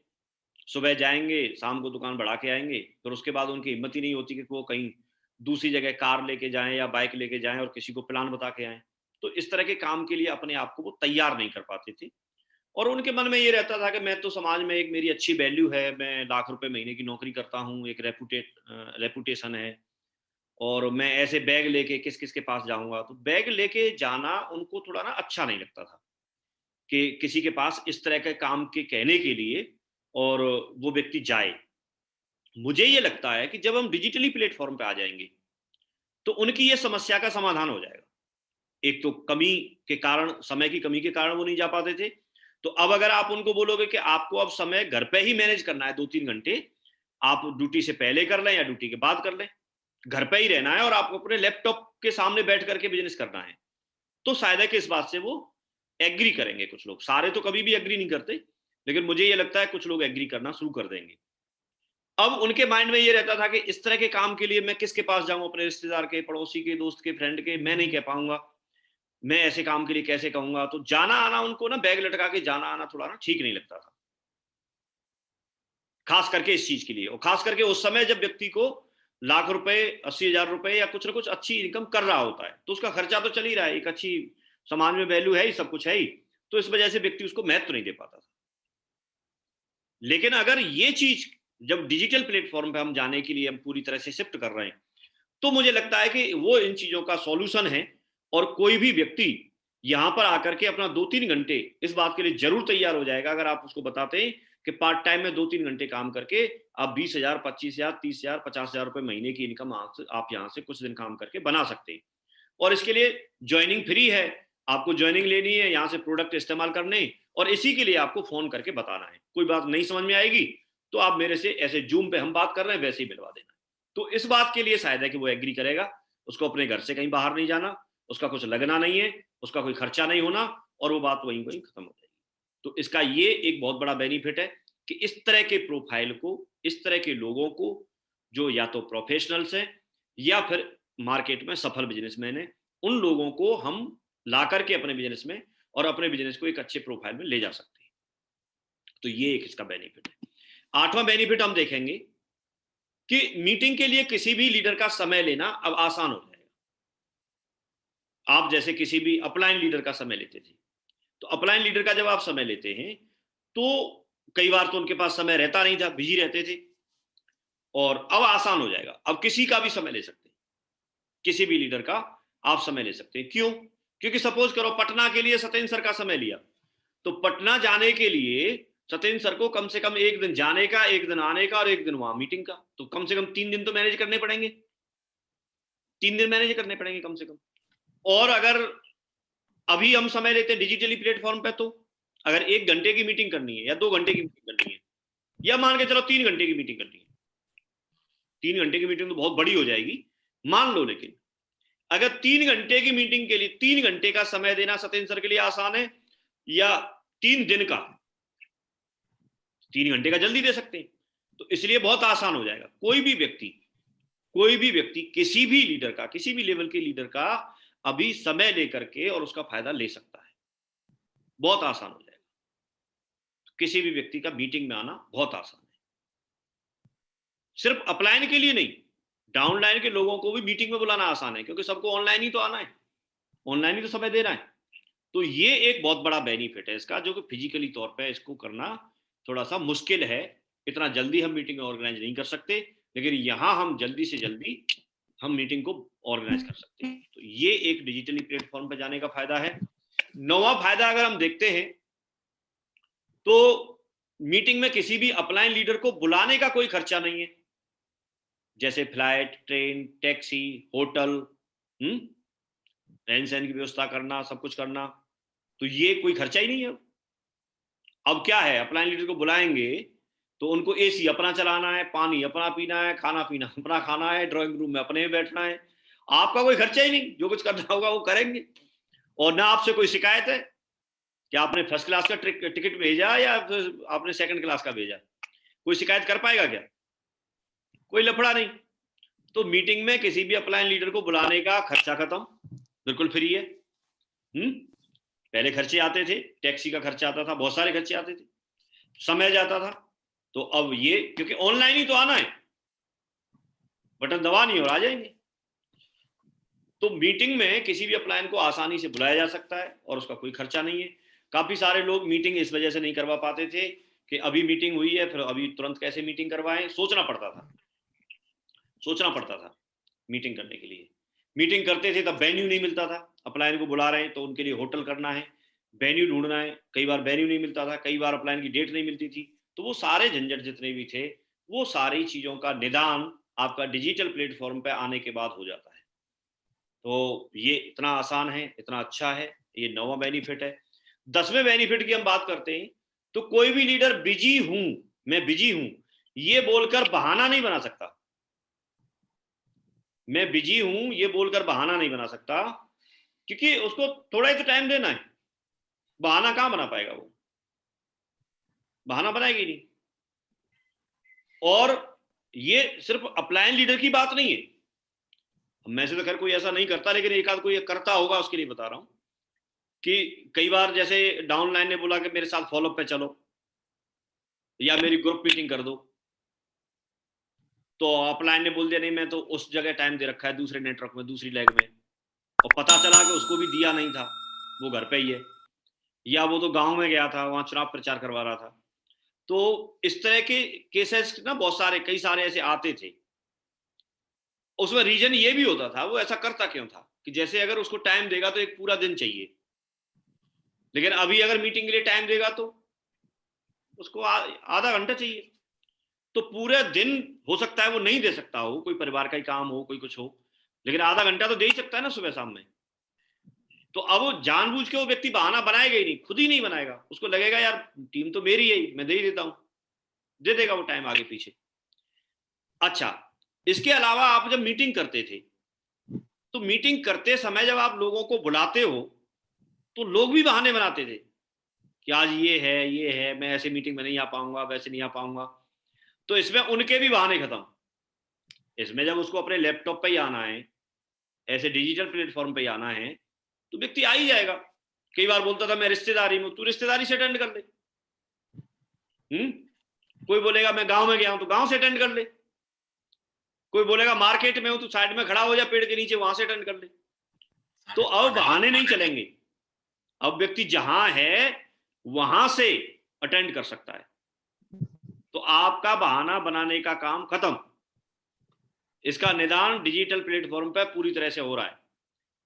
S1: सुबह जाएंगे, शाम को दुकान बढ़ा के आएंगे, फिर उसके बाद उनकी हिम्मत ही नहीं होती कि वो कहीं दूसरी जगह कार लेके जाएं या बाइक लेके जाएं और किसी को प्लान बता के आएं। तो इस तरह के काम के लिए अपने आप को वो तैयार नहीं कर पाते थे, और उनके मन में ये रहता था कि मैं तो समाज में, एक मेरी अच्छी वैल्यू है, मैं लाख रुपए महीने की नौकरी करता हूँ, एक रेपुटेशन है, और मैं ऐसे बैग लेके किस किस के पास जाऊंगा। तो बैग लेके जाना उनको थोड़ा ना अच्छा नहीं लगता था, कि किसी के पास इस तरह के काम के कहने के लिए और वो व्यक्ति जाए। मुझे ये लगता है कि जब हम डिजिटली प्लेटफॉर्म पे आ जाएंगे तो उनकी ये समस्या का समाधान हो जाएगा। एक तो कमी के कारण, समय की कमी के कारण वो नहीं जा पाते थे, तो अब अगर आप उनको बोलोगे कि आपको अब समय घर पे ही मैनेज करना है 2-3 घंटे, आप ड्यूटी से पहले कर लें या ड्यूटी के बाद कर लें, घर पे ही रहना है और आपको अपने लैपटॉप के सामने बैठ करके बिजनेस करना है, तो शायद है कि इस बात से वो एग्री करेंगे। कुछ लोग, सारे तो कभी भी एग्री नहीं करते, लेकिन मुझे ये लगता है कुछ लोग एग्री करना शुरू कर देंगे। अब उनके माइंड में ये रहता था कि इस तरह के काम के लिए मैं किसके पास जाऊं, अपने रिश्तेदार के, पड़ोसी के, दोस्त के, फ्रेंड के, मैं नहीं कह पाऊंगा, मैं ऐसे काम के लिए कैसे कहूंगा। तो जाना आना उनको ना, बैग लटका के जाना आना थोड़ा ना ठीक नहीं लगता था, खास करके इस चीज के लिए, और खास करके उस समय जब व्यक्ति को लाख रुपए, 80,000 रुपए या कुछ ना कुछ अच्छी इनकम कर रहा होता है, तो उसका खर्चा तो चल ही रहा है, एक अच्छी समाज में वैल्यू है ही, सब कुछ है ही, तो इस वजह से व्यक्ति उसको महत्व नहीं दे पाता था। लेकिन अगर ये चीज जब डिजिटल प्लेटफॉर्म पे हम जाने के लिए हम पूरी तरह से शिफ्ट कर रहे हैं, तो मुझे लगता है कि वो इन चीजों का सॉल्यूशन है। और कोई भी व्यक्ति यहां पर आकर के अपना 2-3 घंटे इस बात के लिए जरूर तैयार हो जाएगा अगर आप उसको बताते हैं कि पार्ट टाइम में 2-3 घंटे काम करके आप 20,000, 25,000, 30,000, 50,000 रुपए महीने की इनकम आप यहाँ से कुछ दिन काम करके बना सकते हैं। और इसके लिए ज्वाइनिंग फ्री है, आपको ज्वाइनिंग लेनी है, यहाँ से प्रोडक्ट इस्तेमाल करने, और इसी के लिए आपको फोन करके बताना है। कोई बात नहीं समझ में आएगी तो आप मेरे से ऐसे जूम पे हम बात कर रहे हैं वैसे ही मिलवा देना। तो इस बात के लिए शायद है कि वो एग्री करेगा, उसको अपने घर से कहीं बाहर नहीं जाना, उसका कुछ लगना नहीं है, उसका कोई खर्चा नहीं होना, और वो बात वहीं वहीं खत्म हो जाएगी। तो इसका ये एक बहुत बड़ा बेनिफिट है कि इस तरह के प्रोफाइल को, इस तरह के लोगों को, जो या तो प्रोफेशनल्स हैं या फिर मार्केट में सफल बिजनेसमैन है, उन लोगों को हम ला करके अपने बिजनेस में और अपने बिजनेस को एक अच्छे प्रोफाइल में ले जा सकते हैं। तो ये एक इसका बेनिफिट है। 8वां बेनिफिट हम देखेंगे कि मीटिंग के लिए किसी भी लीडर का समय लेना अब आसान हो जाएगा। आप जैसे किसी भी अपलाइन लीडर का समय लेते थे, तो अपलाइन लीडर का जब आप समय लेते हैं तो कई बार तो उनके पास समय रहता नहीं था, बिजी रहते थे, और अब आसान हो जाएगा। अब किसी का भी समय ले सकते हैं, किसी भी लीडर का आप समय ले सकते हैं। क्यों? क्योंकि सपोज करो पटना के लिए सत्येंद्र सर का समय लिया, तो पटना जाने के लिए सत्येंद्र सर को कम से कम 1 दिन जाने का, 1 दिन आने का और 1 दिन वहां मीटिंग का, तो कम से कम 3 दिन तो मैनेज करने पड़ेंगे, 3 दिन मैनेज करने पड़ेंगे कम से कम। और अगर अभी हम समय लेते हैं डिजिटली प्लेटफॉर्म पे, तो अगर 1 घंटे की मीटिंग करनी है या 2 घंटे की मीटिंग करनी है, या मान के चलो 3 घंटे की मीटिंग करनी है, 3 घंटे की मीटिंग तो बहुत बड़ी हो जाएगी मान लो, लेकिन अगर 3 घंटे की मीटिंग के लिए 3 घंटे का समय देना सत्येंद्र सर के लिए आसान है, या 3 दिन का, 3 घंटे का जल्दी दे सकते हैं, तो इसलिए बहुत आसान हो जाएगा। कोई भी व्यक्ति किसी भी लीडर का, किसी भी लेवल के लीडर का अभी समय लेकर के और उसका फायदा ले सकता है, बहुत आसान हो जाएगा। किसी भी व्यक्ति का मीटिंग में आना बहुत आसान है, सिर्फ अपलाइन के लिए नहीं, डाउनलाइन के लोगों को भी मीटिंग में बुलाना आसान है, क्योंकि सबको ऑनलाइन ही तो आना है, ऑनलाइन ही तो समय देना है। तो ये एक बहुत बड़ा बेनिफिट है इसका, जो कि फिजिकली तौर पे इसको करना थोड़ा सा मुश्किल है। इतना जल्दी हम मीटिंग ऑर्गेनाइज नहीं कर सकते, लेकिन यहां हम जल्दी से जल्दी हम मीटिंग को ऑर्गेनाइज कर सकते हैं। तो ये एक डिजिटली प्लेटफॉर्म पर जाने का फायदा है। 9वां फायदा अगर हम देखते हैं तो मीटिंग में किसी भी अपलाइन लीडर को बुलाने का कोई खर्चा नहीं है, जैसे फ्लाइट, ट्रेन, टैक्सी, होटल, रहन सहन की व्यवस्था करना, सब कुछ करना, तो ये कोई खर्चा ही नहीं है। अब क्या है, अपलाइन लीडर को बुलाएंगे तो उनको एसी अपना चलाना है, पानी अपना पीना है, खाना पीना अपना खाना है, ड्राइंग रूम में अपने में बैठना है, आपका कोई खर्चा ही नहीं, जो कुछ करना होगा वो करेंगे। और ना आपसे कोई शिकायत है कि आपने फर्स्ट क्लास का टिकट भेजा या आपने सेकंड क्लास का भेजा, कोई शिकायत कर पाएगा क्या? कोई लफड़ा नहीं। तो मीटिंग में किसी भी अपलाइन लीडर को बुलाने का खर्चा खत्म, बिल्कुल फ्री है। पहले खर्चे आते थे, टैक्सी का खर्चा आता था, बहुत सारे खर्चे आते थे, समय जाता था। तो अब ये क्योंकि ऑनलाइन ही तो आना है, बटन दबानी और आ जाएंगे। तो मीटिंग में किसी भी अपलाइन को आसानी से बुलाया जा सकता है और उसका कोई खर्चा नहीं है। काफी सारे लोग मीटिंग इस वजह से नहीं करवा पाते थे कि अभी मीटिंग हुई है फिर अभी तुरंत कैसे मीटिंग करवाएं, सोचना पड़ता था मीटिंग करने के लिए। मीटिंग करते थे तब वेन्यू नहीं मिलता था, अपलाइन को बुला रहे हैं तो उनके लिए होटल करना है, वेन्यू ढूंढना है, कई बार वेन्यू नहीं मिलता था, कई बार अपलाइन की डेट नहीं मिलती थी। तो वो सारे झंझट जितने भी थे, वो सारी चीजों का निदान आपका डिजिटल प्लेटफॉर्म पे आने के बाद हो जाता है। तो ये इतना आसान है, इतना अच्छा है, ये 9वां बेनिफिट है। 10वें बेनिफिट की हम बात करते हैं तो कोई भी लीडर बिजी हूं, मैं बिजी हूं, ये बोलकर बहाना नहीं बना सकता। मैं बिजी हूं ये बोलकर बहाना नहीं बना सकता, क्योंकि उसको थोड़ा ही तो टाइम देना है। बहाना कहां बना पाएगा, वो बहाना बनाएगी नहीं। और ये सिर्फ अपलाइन लीडर की बात नहीं है, मैं से तो खैर कोई ऐसा नहीं करता, लेकिन एक आध कोई करता होगा, उसके लिए बता रहा हूं कि कई बार जैसे डाउनलाइन ने बोला कि मेरे साथ फॉलोअप पे चलो या मेरी ग्रुप मीटिंग कर दो, तो अपलाइन ने बोल दिया नहीं मैं तो उस जगह टाइम दे रखा है दूसरे नेटवर्क में, दूसरी लैग में, और पता चला कि उसको भी दिया नहीं था, वो घर पे ही है, या वो तो गांव में गया था, वहां चुनाव प्रचार करवा रहा था। तो इस तरह के केसेस ना बहुत सारे, कई सारे ऐसे आते थे। उसमें रीजन ये भी होता था, वो ऐसा करता क्यों था कि जैसे अगर उसको टाइम देगा तो एक पूरा दिन चाहिए, लेकिन अभी अगर मीटिंग के लिए टाइम देगा तो उसको आधा घंटा चाहिए। तो पूरे दिन हो सकता है वो नहीं दे सकता हो, कोई परिवार का ही काम हो, कोई कुछ हो, लेकिन आधा घंटा तो दे ही सकता है ना सुबह शाम में। तो अब वो जानबूझ के वो व्यक्ति बहाना बनाएगा ही नहीं, खुद ही नहीं बनाएगा, उसको लगेगा यार टीम तो मेरी है, मैं दे ही देता हूं, दे देगा वो टाइम आगे पीछे। अच्छा, इसके अलावा आप जब मीटिंग करते थे, तो मीटिंग करते समय जब आप लोगों को बुलाते हो तो लोग भी बहाने बनाते थे कि आज ये है, मैं ऐसे मीटिंग में नहीं आ पाऊंगा, वैसे नहीं आ पाऊंगा। तो इसमें उनके भी बहाने खत्म। इसमें जब उसको अपने लैपटॉप पे ही आना है, ऐसे डिजिटल प्लेटफॉर्म पे ही आना है, तो व्यक्ति आ ही जाएगा। कई बार बोलता था मैं रिश्तेदारी में, तू रिश्तेदारी से अटेंड कर ले। कोई बोलेगा मैं गांव में गया हूं, तो गांव से अटेंड कर ले। कोई बोलेगा मार्केट में हूं, तो साइड में खड़ा हो जा पेड़ के नीचे, वहां से अटेंड कर ले। तो अब बहाने नहीं चलेंगे, अब व्यक्ति जहां है वहां से अटेंड कर सकता है। तो आपका बहाना बनाने का काम खत्म। इसका निदान डिजिटल प्लेटफॉर्म पर पूरी तरह से हो रहा है,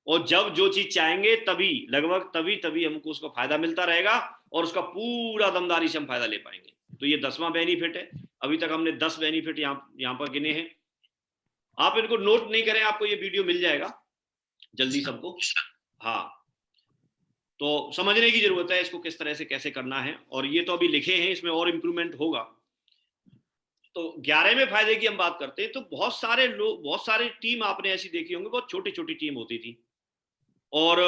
S1: और जब जो चीज चाहेंगे तभी, लगभग तभी तभी हमको उसका फायदा मिलता रहेगा, और उसका पूरा दमदारी से हम फायदा ले पाएंगे। तो ये 10वां बेनिफिट है। अभी तक हमने 10 बेनिफिट यहाँ पर गिने हैं। आप इनको नोट नहीं करें, आपको ये वीडियो मिल जाएगा जल्दी सबको। हाँ, तो समझने की जरूरत है इसको किस तरह से कैसे करना है, और ये तो अभी लिखे हैं, इसमें और इंप्रूवमेंट होगा। तो 11वें फायदे की हम बात करते हैं, तो बहुत सारे लोग, बहुत सारी टीम आपने ऐसी देखी होंगी, बहुत छोटी छोटी टीम होती थी, और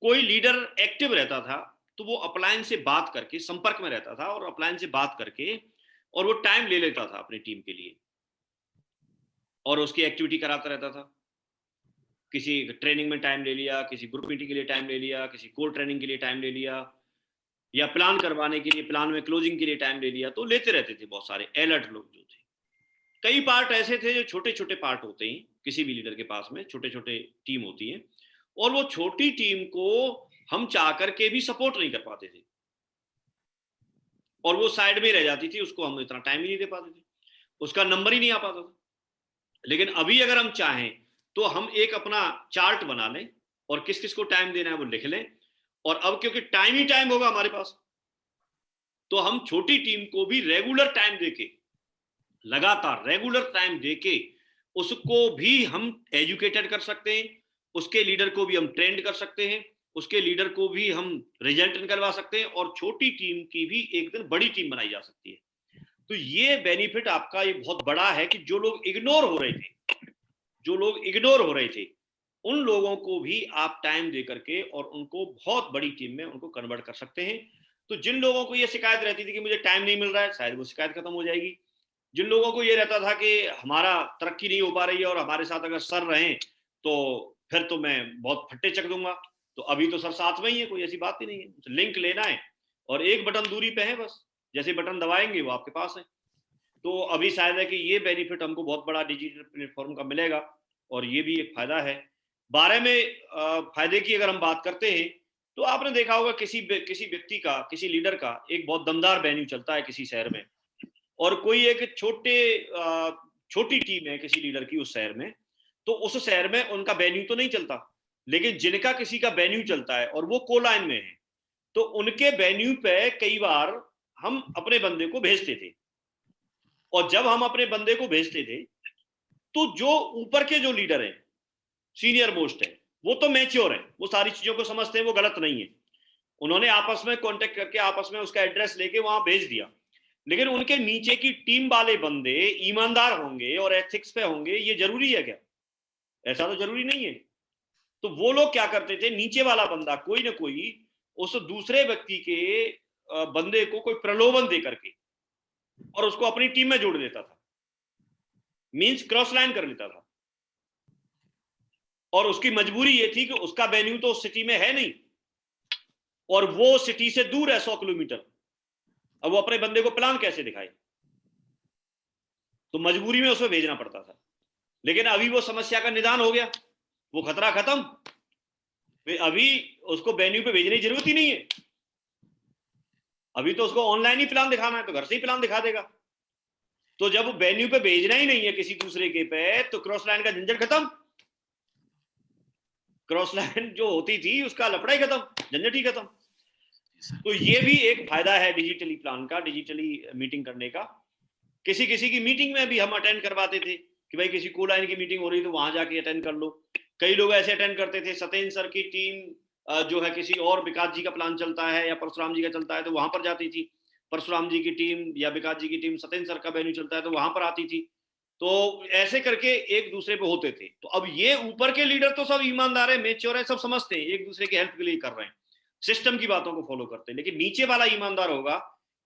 S1: कोई लीडर एक्टिव रहता था, तो वो अपलाइन से बात करके संपर्क में रहता था, और अपलाइन से बात करके और वो टाइम ले लेता था अपनी टीम के लिए, और उसकी एक्टिविटी कराता रहता था। किसी ट्रेनिंग में टाइम ले लिया, किसी ग्रुप मीटिंग के लिए टाइम ले लिया, किसी कोर ट्रेनिंग के लिए टाइम ले लिया, या प्लान करवाने के लिए, प्लान में क्लोजिंग के लिए टाइम ले लिया। तो लेते रहते थे बहुत सारे अलर्ट लोग जो थे। कई पार्ट ऐसे थे जो छोटे छोटे पार्ट होते हैं, किसी भी लीडर के पास में छोटे छोटे टीम होती है, और वो छोटी टीम को हम चाह करके भी सपोर्ट नहीं कर पाते थे, और वो साइड में रह जाती थी, उसको हम इतना टाइम ही नहीं दे पाते थे, उसका नंबर ही नहीं आ पाता था। लेकिन अभी अगर हम चाहें तो हम एक अपना चार्ट बना लें, और किस किस को टाइम देना है वो लिख लें, और अब क्योंकि टाइम ही टाइम होगा हमारे पास, तो हम छोटी टीम को भी रेगुलर टाइम देके, लगातार रेगुलर टाइम देके उसको भी हम एजुकेटेड कर सकते हैं, उसके लीडर को भी हम ट्रेंड कर सकते हैं, उसके लीडर को भी हम रिजल्ट निकलवा सकते हैं, और छोटी टीम की भी एक दिन बड़ी टीम बनाई जा सकती है। तो ये बेनिफिट आपका ये बहुत बड़ा है कि जो लोग इग्नोर हो रहे थे, उन लोगों को भी आप टाइम दे करके और उनको बहुत बड़ी टीम में उनको कन्वर्ट कर सकते हैं। तो जिन लोगों को ये शिकायत रहती थी कि मुझे टाइम नहीं मिल रहा है, शायद वो शिकायत खत्म हो जाएगी। जिन लोगों को ये रहता था कि हमारा तरक्की नहीं हो पा रही है और हमारे साथ अगर सर रहें तो फिर तो मैं बहुत फट्टे चक दूंगा, तो अभी तो सर साथ में ही है, कोई ऐसी बात ही नहीं है। लिंक लेना है और एक बटन दूरी पे है, बस जैसे बटन दबाएंगे वो आपके पास है। तो अभी शायद है कि ये बेनिफिट हमको बहुत बड़ा डिजिटल प्लेटफॉर्म का मिलेगा, और ये भी एक फायदा है। 12वें फायदे की अगर हम बात करते हैं, तो आपने देखा होगा किसी व्यक्ति का, किसी लीडर का एक बहुत दमदार वेन्यू चलता है किसी शहर में, और कोई एक छोटी टीम है किसी लीडर की उस शहर में, तो उस शहर में उनका वेन्यू तो नहीं चलता, लेकिन जिनका किसी का वेन्यू चलता है और वो कोलाइन में है, तो उनके वेन्यू पे कई बार हम अपने बंदे को भेजते थे। और जब हम अपने बंदे को भेजते थे, तो जो ऊपर के जो लीडर हैं, सीनियर मोस्ट है, वो तो मैच्योर है, वो सारी चीजों को समझते हैं, वो गलत नहीं है, उन्होंने आपस में कांटेक्ट करके आपस में उसका एड्रेस लेके वहां भेज दिया। लेकिन उनके नीचे की टीम वाले बंदे ईमानदार होंगे और एथिक्स पे होंगे, ये जरूरी है क्या? ऐसा तो जरूरी नहीं है। तो वो लोग क्या करते थे, नीचे वाला बंदा कोई ना कोई उस दूसरे व्यक्ति के बंदे को कोई प्रलोभन दे करके और उसको अपनी टीम में जोड़ देता था, मींस क्रॉस लाइन कर लेता था। और उसकी मजबूरी ये थी कि उसका वेन्यू तो उस सिटी में है नहीं, और वो सिटी से दूर है 100 किलोमीटर। अब वो अपने बंदे को प्लान कैसे दिखाए? तो मजबूरी में उसमें भेजना पड़ता था। लेकिन अभी वो समस्या का निदान हो गया, वो खतरा खत्म, अभी उसको वेन्यू पे भेजने की जरूरत ही नहीं है। अभी तो उसको ऑनलाइन ही प्लान दिखाना है, तो घर से ही प्लान दिखा देगा। तो जब वेन्यू पे भेजना ही नहीं है किसी दूसरे के पे, तो क्रॉस लाइन का झंझट खत्म। क्रॉस लाइन जो होती थी उसका लफड़ा ही खत्म, झंझट ही खत्म। तो ये भी एक फायदा है डिजिटली प्लान का, डिजिटली मीटिंग करने का। किसी किसी की मीटिंग में भी हम अटेंड करवाते थे कि भाई किसी को लाइन की मीटिंग हो रही तो वहां जाके अटेंड कर लो। कई लोग ऐसे अटेंड करते थे, सत्येंद्र सर की टीम जो है किसी और, विकास जी का प्लान चलता है या परशुराम जी का चलता है तो वहां पर जाती थी, परशुराम जी की टीम या विकास जी की टीम, सत्येंद्र सर का वेन्यू चलता है तो वहां पर आती थी। तो ऐसे करके एक दूसरे पे होते थे। तो अब ये ऊपर के लीडर तो सब ईमानदार है, मेच्योर है, सब समझते हैं, एक दूसरे की हेल्प के लिए कर रहे हैं, सिस्टम की बातों को फॉलो करते हैं। लेकिन नीचे वाला ईमानदार होगा,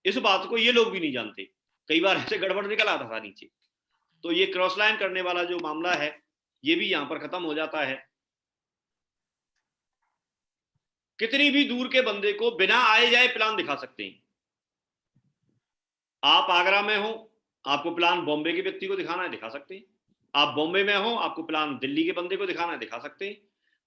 S1: इस बात को ये लोग भी नहीं जानते। कई बार ऐसे गड़बड़ निकल आता था नीचे। तो ये क्रॉस लाइन करने वाला जो मामला है ये भी यहां पर खत्म हो जाता है। कितनी भी दूर के बंदे को बिना आए जाए प्लान दिखा सकते हैं। आप आगरा में हो, आपको प्लान बॉम्बे के व्यक्ति को दिखाना है, दिखा सकते हैं। आप बॉम्बे में हो, आपको प्लान दिल्ली के बंदे को दिखाना है, दिखा सकते हैं।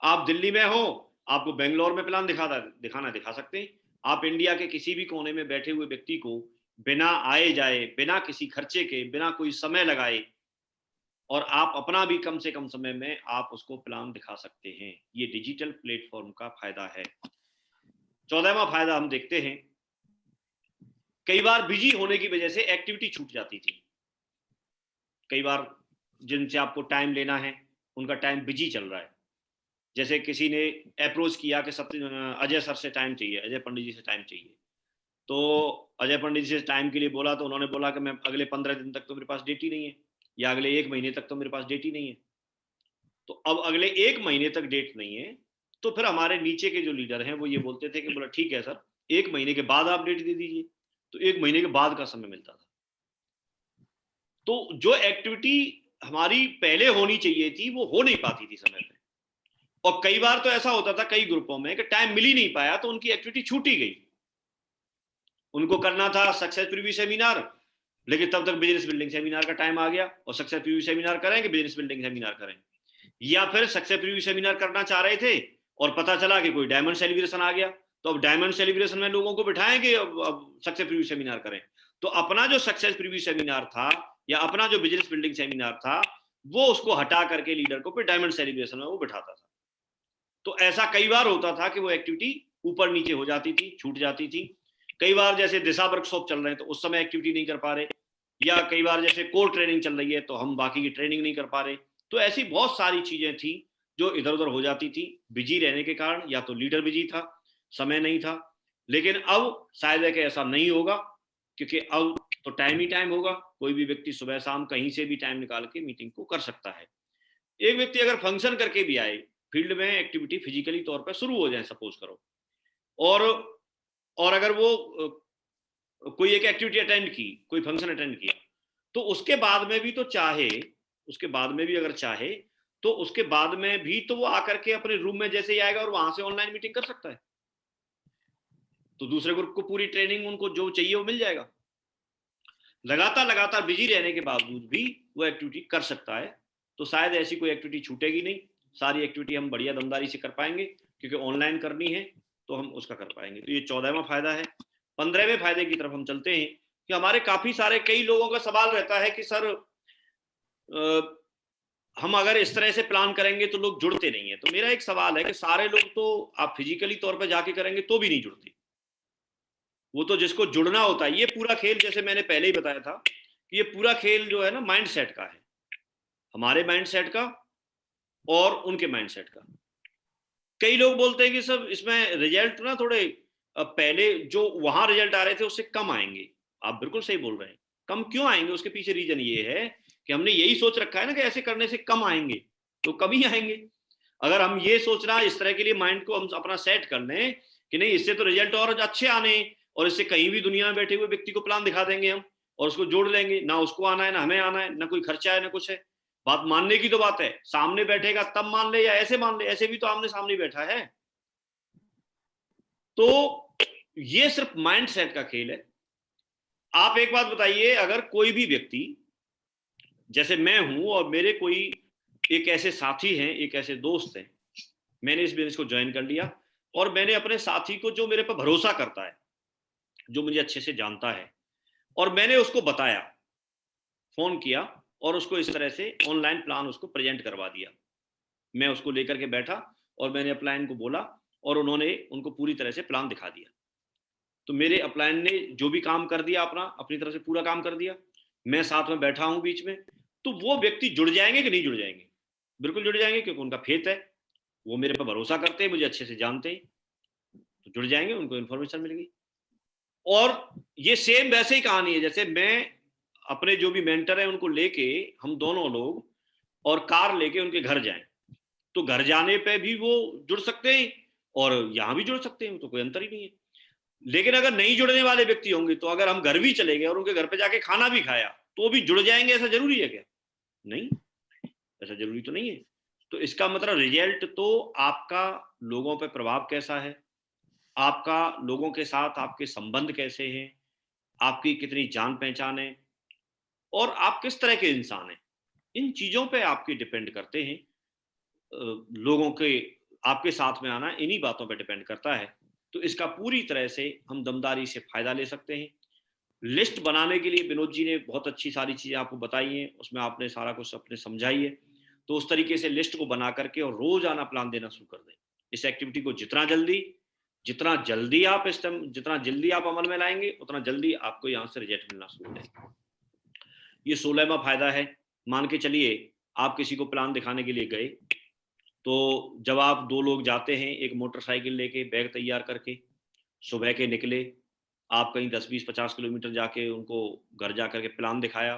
S1: आप दिल्ली में हो, आपको बेंगलोर में प्लान दिखाना है, दिखा सकते हैं। आप इंडिया के किसी भी कोने में बैठे हुए व्यक्ति को बिना आए जाए, बिना किसी खर्चे के, बिना कोई समय लगाए, और आप अपना भी कम से कम समय में आप उसको प्लान दिखा सकते हैं। ये डिजिटल प्लेटफॉर्म का फायदा है। 14वां फायदा हम देखते हैं, कई बार बिजी होने की वजह से एक्टिविटी छूट जाती थी। कई बार जिनसे आपको टाइम लेना है उनका टाइम बिजी चल रहा है। जैसे किसी ने अप्रोच किया कि अजय सर से टाइम चाहिए, अजय पंडित जी से टाइम चाहिए। तो अजय पंडित जी से टाइम के लिए बोला तो उन्होंने बोला कि मैं अगले 15 दिन तक तो मेरे पास डेट ही नहीं है, या अगले 1 महीने तक तो मेरे पास डेट ही नहीं है। तो अब अगले 1 महीने तक डेट नहीं है, तो फिर हमारे नीचे के जो लीडर हैं वो ये बोलते थे कि बोला ठीक है सर, 1 महीने के बाद आप डेट दे दीजिए। तो 1 महीने के बाद का समय मिलता था। तो जो एक्टिविटी हमारी पहले होनी चाहिए थी वो हो नहीं पाती थी समय पे। और कई बार तो ऐसा होता था कई ग्रुपों में कि टाइम मिल ही नहीं पाया तो उनकी एक्टिविटी छूट ही गई। उनको करना था सक्सेस प्रीव्यू सेमिनार, लेकिन तब तक बिजनेस बिल्डिंग सेमिनार का टाइम आ गया, और सक्सेस प्रीव्यू सेमिनार करेंगे, बिजनेस बिल्डिंग सेमिनार करेंगे। या फिर सक्सेस प्रीव्यू सेमिनार करना चाह रहे थे और पता चला कि कोई डायमंड सेलिब्रेशन आ गया, तो अब डायमंड सेलिब्रेशन में लोगों को बिठाएंगे, अब सक्सेस प्रीव्यू सेमिनार करें। तो अपना जो सक्सेस प्रीव्यू सेमिनार था या अपना जो बिजनेस बिल्डिंग सेमिनार था वो उसको हटा करके लीडर को फिर डायमंड सेलिब्रेशन में वो बिठाता था। तो ऐसा कई बार होता था कि वो एक्टिविटी ऊपर नीचे हो जाती थी, छूट जाती थी। कई बार जैसे दिशा वर्कशॉप चल रहे हैं तो उस समय एक्टिविटी नहीं कर पा रहे, या कई बार जैसे कोर ट्रेनिंग चल रही है तो हम बाकी की ट्रेनिंग नहीं कर पा रहे। तो ऐसी बहुत सारी चीजें थी जो इधर उधर हो जाती थी बिजी रहने के कारण, या तो लीडर बिजी था, समय नहीं था। लेकिन अब शायद है कि ऐसा नहीं होगा, क्योंकि अब तो टाइम ही टाइम होगा। कोई भी व्यक्ति सुबह शाम कहीं से भी टाइम निकाल के मीटिंग को कर सकता है। एक व्यक्ति अगर फंक्शन करके भी आए, फील्ड में एक्टिविटी फिजिकली तौर पर शुरू हो जाए सपोज करो, और अगर वो कोई एक एक्टिविटी अटेंड की, कोई फंक्शन अटेंड किया, तो उसके बाद में भी तो चाहे, उसके बाद में भी अगर चाहे तो उसके बाद में भी तो वो आकर के अपने रूम में जैसे ही आएगा और वहां से ऑनलाइन मीटिंग कर सकता है। तो दूसरे ग्रुप को पूरी ट्रेनिंग उनको जो चाहिए वो मिल जाएगा। लगातार बिजी रहने के बावजूद भी वो एक्टिविटी कर सकता है। तो शायद ऐसी कोई एक्टिविटी छूटेगी नहीं, सारी एक्टिविटी हम बढ़िया दमदारी से कर पाएंगे, क्योंकि ऑनलाइन करनी है तो हम उसका कर पाएंगे। तो ये 14वां फायदा है। 15वें फायदे की तरफ हम चलते हैं कि हमारे काफी सारे कई लोगों का सवाल रहता है कि सर हम अगर इस तरह से प्लान करेंगे तो लोग जुड़ते नहीं है। तो मेरा एक सवाल है कि सारे लोग तो आप फिजिकली तौर पर जाके करेंगे तो भी नहीं जुड़ते। वो तो जिसको जुड़ना होता है, ये पूरा खेल जैसे मैंने पहले ही बताया था कि ये पूरा खेल जो है ना माइंड सेट का है, हमारे माइंड सेट का और उनके माइंड सेट का। कई लोग बोलते हैं कि सब इसमें रिजल्ट ना थोड़े पहले जो वहां रिजल्ट आ रहे थे उससे कम आएंगे। आप बिल्कुल सही बोल रहे हैं। कम क्यों आएंगे? उसके पीछे रीजन ये है कि हमने यही सोच रखा है ना कि ऐसे करने से कम आएंगे, तो कम ही आएंगे। अगर हम ये सोचना इस तरह के लिए माइंड को हम अपना सेट कर लें कि नहीं इससे तो रिजल्ट और अच्छे आने, और इससे कहीं भी दुनिया में बैठे हुए व्यक्ति को प्लान दिखा देंगे हम और उसको जोड़ लेंगे, ना उसको आना है ना हमें आना है, ना कोई खर्चा है ना कुछ है। बात मानने की तो बात है, सामने बैठेगा तब मान ले या ऐसे मान ले, ऐसे भी तो आमने सामने बैठा है। तो ये सिर्फ माइंड सेट का खेल है। आप एक बात बताइए, अगर कोई भी व्यक्ति जैसे मैं हूं और मेरे कोई एक ऐसे साथी हैं, एक ऐसे दोस्त हैं, मैंने इस बिजनेस को ज्वाइन कर लिया और मैंने अपने साथी को जो मेरे पर भरोसा करता है, जो मुझे अच्छे से जानता है, और मैंने उसको बताया, फोन किया और उसको इस तरह से ऑनलाइन प्लान उसको प्रेजेंट करवा दिया। मैं उसको लेकर के बैठा और मैंने अपलाइन को बोला और उन्होंने उनको पूरी तरह से प्लान दिखा दिया। तो मेरे अपलाइन ने जो भी काम कर दिया अपना, अपनी तरफ से पूरा काम कर दिया, मैं साथ में बैठा हूं बीच में, तो वो व्यक्ति जुड़ जाएंगे कि नहीं जुड़ जाएंगे? बिल्कुल जुड़ जाएंगे, क्योंकि उनका फेथ है, वो मेरे पर भरोसा करते हैं, मुझे अच्छे से जानते हैं, तो जुड़ जाएंगे, उनको इन्फॉर्मेशन मिल गई। और ये सेम वैसे ही कहानी है जैसे मैं अपने जो भी मेंटर है उनको लेके, हम दोनों लोग और कार लेके उनके घर जाएं, तो घर जाने पे भी वो जुड़ सकते हैं और यहां भी जुड़ सकते हैं, तो कोई अंतर ही नहीं है। लेकिन अगर नहीं जुड़ने वाले व्यक्ति होंगे, तो अगर हम घर भी चले गए और उनके घर पे जाके खाना भी खाया, तो भी जुड़ जाएंगे, ऐसा जरूरी है क्या? नहीं, ऐसा जरूरी तो नहीं है। तो इसका मतलब रिजल्ट तो आपका लोगों पे प्रभाव कैसा है, आपका लोगों के साथ आपके संबंध कैसे हैं, आपकी कितनी जान पहचान है, और आप किस तरह के इंसान हैं, इन चीजों पे आपके डिपेंड करते हैं। लोगों के आपके साथ में आना इन्हीं बातों पे डिपेंड करता है। तो इसका पूरी तरह से हम दमदारी से फायदा ले सकते हैं। लिस्ट बनाने के लिए विनोद जी ने बहुत अच्छी सारी चीजें आपको बताई हैं, उसमें आपने सारा कुछ अपने समझाई है। तो उस तरीके से लिस्ट को बना करके और रोज आना प्लान देना शुरू कर दें। इस एक्टिविटी को जितना जल्दी आप अमल में लाएंगे, उतना जल्दी आपको यहाँ से रिजल्ट मिलना शुरू हो जाएगा। ये 16वां फायदा है। मान के चलिए आप किसी को प्लान दिखाने के लिए गए, तो जब आप 2 लोग जाते हैं एक मोटरसाइकिल लेके, बैग तैयार करके, सुबह के निकले, आप कहीं 10-20-50 किलोमीटर जाके उनको घर जा करके प्लान दिखाया,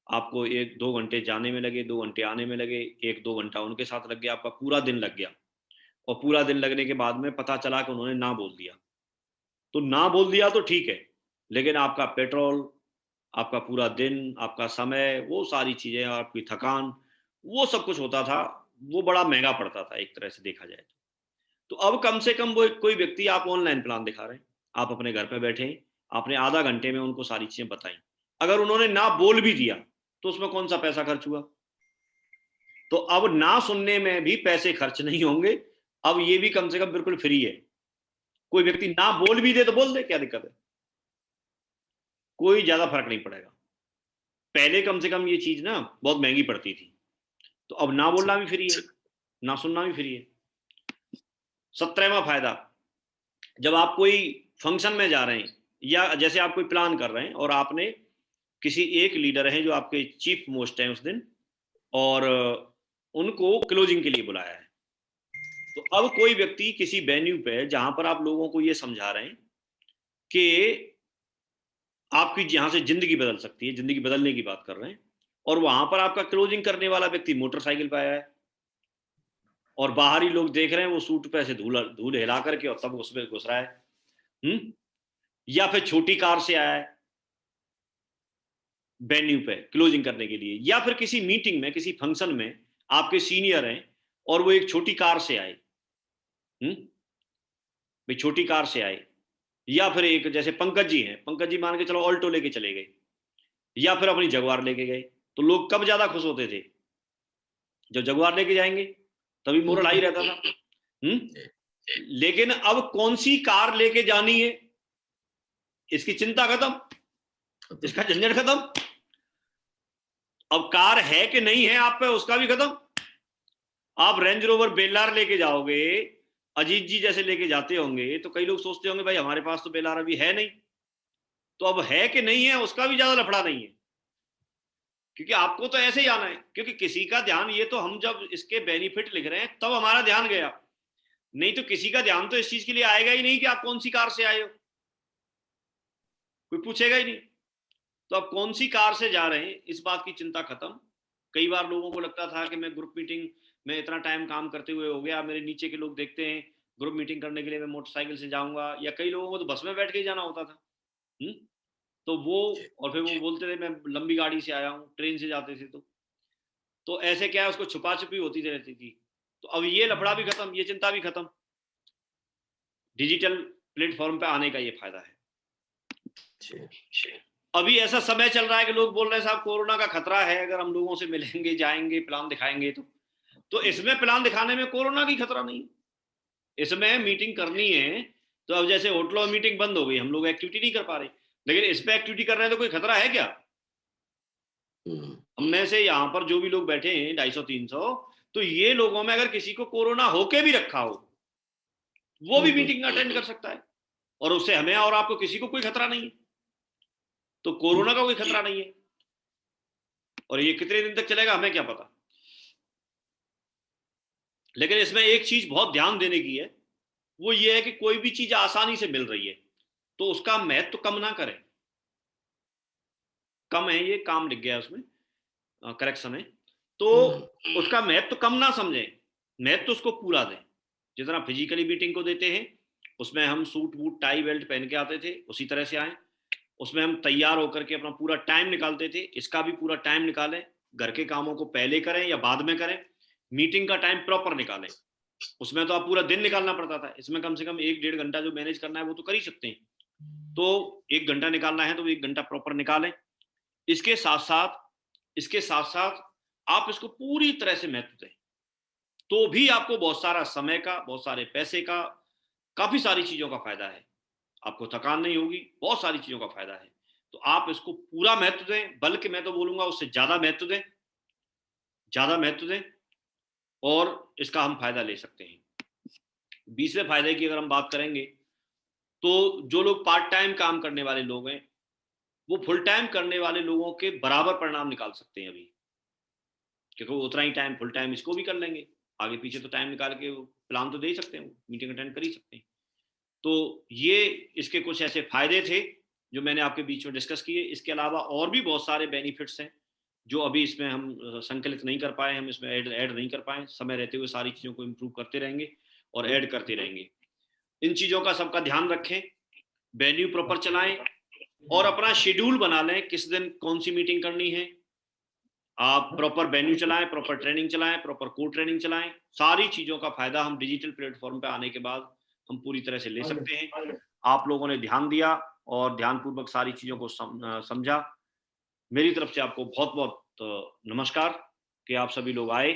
S1: आपको 1-2 घंटे जाने में लगे, 2 घंटे आने में लगे, 1-2 घंटा उनके साथ लग गया, आपका पूरा दिन लग गया। और पूरा दिन लगने के बाद में पता चला कि उन्होंने ना बोल दिया। तो ना बोल दिया तो ठीक है, लेकिन आपका पेट्रोल, आपका पूरा दिन, आपका समय, वो सारी चीज़ें, आपकी थकान, वो सब कुछ होता था, वो बड़ा महँगा पड़ता था एक तरह से देखा जाए तो। तो अब कम से कम वो कोई व्यक्ति आप ऑनलाइन प्लान दिखा रहे हैं, आप अपने घर पे बैठे हैं, आपने आधा घंटे में उनको सारी चीज़ें बताई। अगर उन्होंने ना बोल भी दिया, तो उसमें कौन-सा पैसा खर्च हुआ? तो अब ना सुनने में भी पैसे खर्च नहीं होंगे, अब ये भी कम से कम बिल्कुल फ्री है। कोई व्यक्ति ना बोल भी दे तो बोल दे, क्या दिक्कत है? कोई ज़्यादा फ़र्क नहीं पड़ेगा। पहले कम से कम ये चीज़ ना बहुत महँगी पड़ती थी, तो अब ना बोलना भी फ्री है, ना सुनना भी फ्री है। 17वां फायदा, जब आप कोई फंक्शन में जा रहे हैं या जैसे आप कोई प्लान कर रहे हैं और आपने किसी एक लीडर हैं जो आपके चीफ मोस्ट हैं उस दिन, और उनको क्लोजिंग के लिए बुलाया है। तो अब कोई व्यक्ति किसी वेन्यू पे जहां पर आप लोगों को ये समझा रहे हैं कि आपकी जहां से जिंदगी बदल सकती है, जिंदगी बदलने की बात कर रहे हैं, और वहां पर आपका क्लोजिंग करने वाला व्यक्ति मोटरसाइकिल पे आया है और बाहर ही लोग देख रहे हैं, वो सूट पे ऐसे धूल धूल हिला करके और तब उसमें घुस रहा है। या फिर छोटी कार से आया है वेन्यू पे क्लोजिंग करने के लिए, या फिर किसी मीटिंग में, किसी फंक्शन में आपके सीनियर हैं और वो एक छोटी कार से आए, भाई छोटी कार से आए, या फिर एक जैसे पंकज जी हैं, पंकज जी मान के चलो ऑल्टो लेके चले गए या फिर अपनी जगुआर लेके गए, तो लोग कब ज्यादा खुश होते थे? जब जगुआर लेके जाएंगे तभी मोरल आई रहता था। लेकिन अब कौन सी कार लेके जानी है, इसकी चिंता खत्म, इसका झंझट खत्म। अब कार है कि नहीं है आप पे, उसका भी खत्म। आप रेंज रोवर बेलार लेके जाओगे, अजीत जी जैसे लेके जाते होंगे, तो कई लोग सोचते होंगे भाई हमारे पास तो बेलार अभी है नहीं, तो अब है कि नहीं है उसका भी ज्यादा लफड़ा नहीं है, क्योंकि आपको तो ऐसे ही आना है। क्योंकि किसी का ध्यान, ये तो हम जब इसके बेनिफिट लिख रहे हैं तब हमारा ध्यान गया, नहीं तो किसी का ध्यान तो इस चीज के लिए आएगा ही नहीं कि आप कौन सी कार से आए हो, कोई पूछेगा ही नहीं। तो आप कौन सी कार से जा रहे हैं इस बात की चिंता खत्म। कई बार लोगों को लगता था कि मैं ग्रुप मीटिंग में इतना टाइम काम करते हुए हो गया, मेरे नीचे के लोग देखते हैं ग्रुप मीटिंग करने के लिए मैं मोटरसाइकिल से जाऊंगा, या कई लोगों को तो बस में बैठ के ही जाना होता था। तो वो, और फिर वो बोलते थे मैं लंबी गाड़ी से आया हूँ, ट्रेन से जाते थे, तो ऐसे क्या है, उसको छुपा छुपी होती रहती थी। तो अब ये लफड़ा भी खत्म, ये चिंता भी खत्म। डिजिटल प्लेटफॉर्म पे आने का ये फायदा है। अभी ऐसा समय चल रहा है कि लोग बोल रहे हैं साहब कोरोना का खतरा है, अगर हम लोगों से मिलेंगे, जाएंगे, प्लान दिखाएंगे, तो इसमें प्लान दिखाने में कोरोना की खतरा नहीं, इसमें मीटिंग करनी है तो अब जैसे होटलों में मीटिंग बंद हो गई, हम लोग एक्टिविटी नहीं कर पा रहे, लेकिन इस पे एक्टिविटी कर रहे हैं तो कोई खतरा है क्या? हम में से यहाँ पर जो भी लोग बैठे हैं 250-300, तो ये लोगों में अगर किसी को कोरोना होके भी रखा हो, वो भी मीटिंग अटेंड कर सकता है, और उससे हमें और आपको किसी को कोई खतरा नहीं है। तो कोरोना का कोई खतरा नहीं है, और ये कितने दिन तक चलेगा हमें क्या पता। लेकिन इसमें एक चीज बहुत ध्यान देने की है, वो ये है कि कोई भी चीज आसानी से मिल रही है तो उसका महत्व तो कम ना करें। कम है, ये काम लिख गया उसमें, करेक्शन है, तो उसका महत्व तो कम ना समझें, महत्व तो उसको पूरा दें। जितना फिजिकली मीटिंग को देते हैं, उसमें हम सूट बूट टाई बेल्ट पहन के आते थे, उसी तरह से आए। उसमें हम तैयार होकर के अपना पूरा टाइम निकालते थे, इसका भी पूरा टाइम निकालें। घर के कामों को पहले करें या बाद में करें, मीटिंग का टाइम प्रॉपर निकालें। उसमें तो आप पूरा दिन निकालना पड़ता था, इसमें कम से कम 1-1.5 घंटा जो मैनेज करना है वो तो कर ही सकते हैं। तो 1 घंटा निकालना है तो 1 घंटा प्रॉपर निकालें। इसके साथ साथ आप इसको पूरी तरह से महत्व दें, तो भी आपको बहुत सारा समय का, बहुत सारे पैसे का, काफी सारी चीजों का फायदा है। आपको थकान नहीं होगी, बहुत सारी चीजों का फायदा है। तो आप इसको पूरा महत्व दें, बल्कि मैं तो बोलूंगा उससे ज्यादा महत्व दें, ज्यादा महत्व दें, और इसका हम फायदा ले सकते हैं। 20वें फायदे की अगर हम बात करेंगे, तो जो लोग पार्ट टाइम काम करने वाले लोग हैं, वो फुल टाइम करने वाले लोगों के बराबर परिणाम निकाल सकते हैं अभी, क्योंकि वो उतना ही टाइम फुल टाइम इसको भी कर लेंगे। आगे पीछे तो टाइम निकाल के प्लान तो दे ही सकते हैं, मीटिंग अटेंड कर ही सकते हैं। तो ये इसके कुछ ऐसे फायदे थे जो मैंने आपके बीच में डिस्कस किए। इसके अलावा और भी बहुत सारे बेनिफिट्स हैं जो अभी इसमें हम संकलित नहीं कर पाए, हम इसमें ऐड नहीं कर पाए। समय रहते हुए सारी चीज़ों को इम्प्रूव करते रहेंगे और ऐड करते रहेंगे। इन चीज़ों का सबका ध्यान रखें, वेन्यू प्रॉपर चलाएं, और अपना शेड्यूल बना लें किस दिन कौन सी मीटिंग करनी है। आप प्रॉपर वेन्यू चलाएं, प्रॉपर ट्रेनिंग चलाएं, प्रॉपर कोर ट्रेनिंग चलाएं। सारी चीज़ों का फायदा हम डिजिटल प्लेटफॉर्म पे आने के बाद हम पूरी तरह से ले सकते हैं। आप लोगों ने ध्यान दिया और ध्यानपूर्वक सारी चीज़ों को समझा। मेरी तरफ से आपको बहुत बहुत नमस्कार कि आप सभी लोग आए